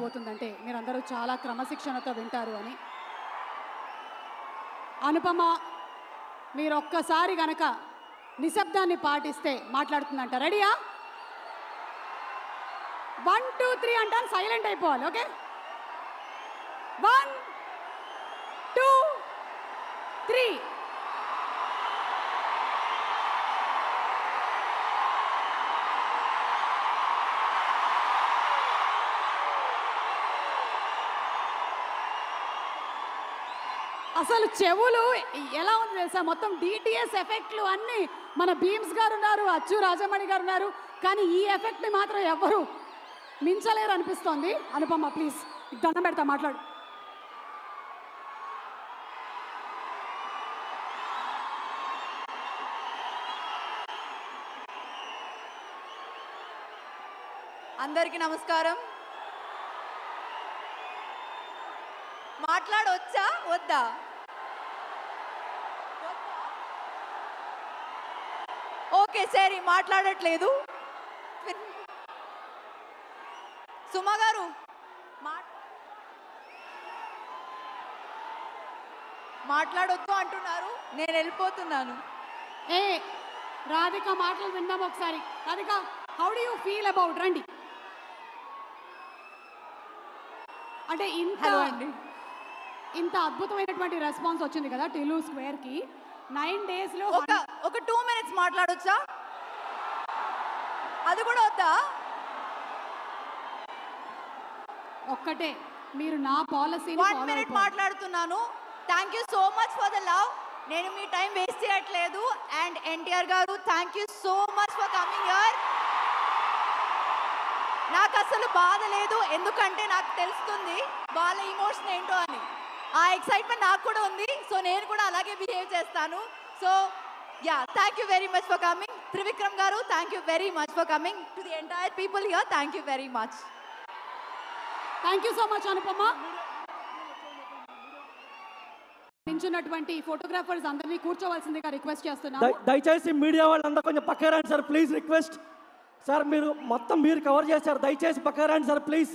జరగబోతుందంటే మీరందరూ చాలా క్రమశిక్షణతో వింటారు అని. అనుపమ మీరు ఒక్కసారి గనక నిశ్శబ్దాన్ని పాటిస్తే మాట్లాడుతుందంట. రెడీయా? 1 2 3 అంటాను, సైలెంట్ అయిపోవాలి. ఓకే, 1 2 3. అసలు చెవులు ఎలా ఉంది తెలుసా? మొత్తం డిటిఎస్ ఎఫెక్ట్లు అన్నీ మన భీమ్స్ గారు ఉన్నారు, అచ్చు రాజమణి గారు ఉన్నారు, కానీ ఈ ఎఫెక్ట్ని మాత్రం ఎవరు మించలేరు అనిపిస్తోంది. అనుపమ ప్లీజ్ దండం పెడతా, మాట్లాడు. అందరికీ నమస్కారం. మాట్లాడొచ్చా వద్దా? ఓకే సరే, మాట్లాడట్లేదు. సుమా గారు మాట్లాడొద్దు అంటున్నారు, నేను వెళ్ళిపోతున్నాను. ఏ రాధిక మాటలు విందాం ఒకసారి. Radhika, how do you feel about? రండి. అంటే ఇంత అద్భుతమైనటువంటి రెస్పాన్స్ వచ్చింది కదా టిల్లు స్క్వేర్కి. 9 డేస్లో ఒక 2 minutes మాట్లాడొచ్చా? అది కూడా వద్దా? ఒక్కటే, మీరు నా పాలసీ 1 minute మాట్లాడుతున్నాను. Thank you so much for the love. నేను మీ టైం వేస్ట్ చేయట్లేదు. అండ్ ఎన్టీఆర్ గారు, thank you so much for coming here. నాకు అసలు బాధ లేదు, ఎందుకంటే నాకు తెలుస్తుంది వాళ్ళ ఇమోషన్ ఏంటో అని. ఆ ఎక్సైట్మెంట్ నాకు కూడా ఉంది. సో నేను కూడా అలాగే బిహేవ్ చేస్తాను. So yeah, thank you very much for coming. Trivikram garu, thank you very much for coming. To the entire people here, thank you very much. Thank you so much Anupama. నించున్నటువంటి ఫోటోగ్రాఫర్స్ అందరినీ కూర్చోవలసిందిగా రిక్వెస్ట్ చేస్తున్నాను. దయచేసి media వాళ్ళందరూ కొంచెం పక్కన రండి సార్, ప్లీజ్ రిక్వెస్ట్. సార్ మీరు మొత్తం మీరు కవర్ చేశారు, దయచేసి పక్కన రండి sir please.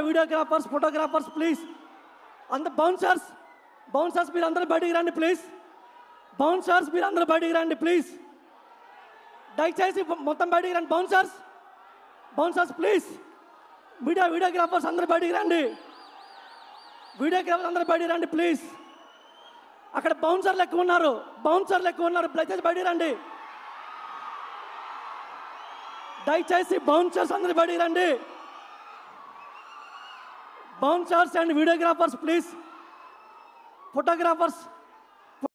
Videographers, photographers please. అంత బౌన్సర్స్ మీరు అందరూ బయటికి రండి ప్లీజ్. బౌన్సర్స్ మీరు అందరూ బయటికి రండి ప్లీజ్. దయచేసి మొత్తం బయటికి రండి. Bouncers please. వీడియోగ్రాఫర్స్ అందరూ బయటికి రండి. వీడియోగ్రాఫర్స్ అందరూ బయటికి రండి ప్లీజ్. అక్కడ బౌన్సర్లు ఎక్కువ ఉన్నారు, దయచేసి బయటికి రండి. దయచేసి బౌన్సర్స్ అందరూ బయటికి రండి. Bouncers and videographers please. Photographers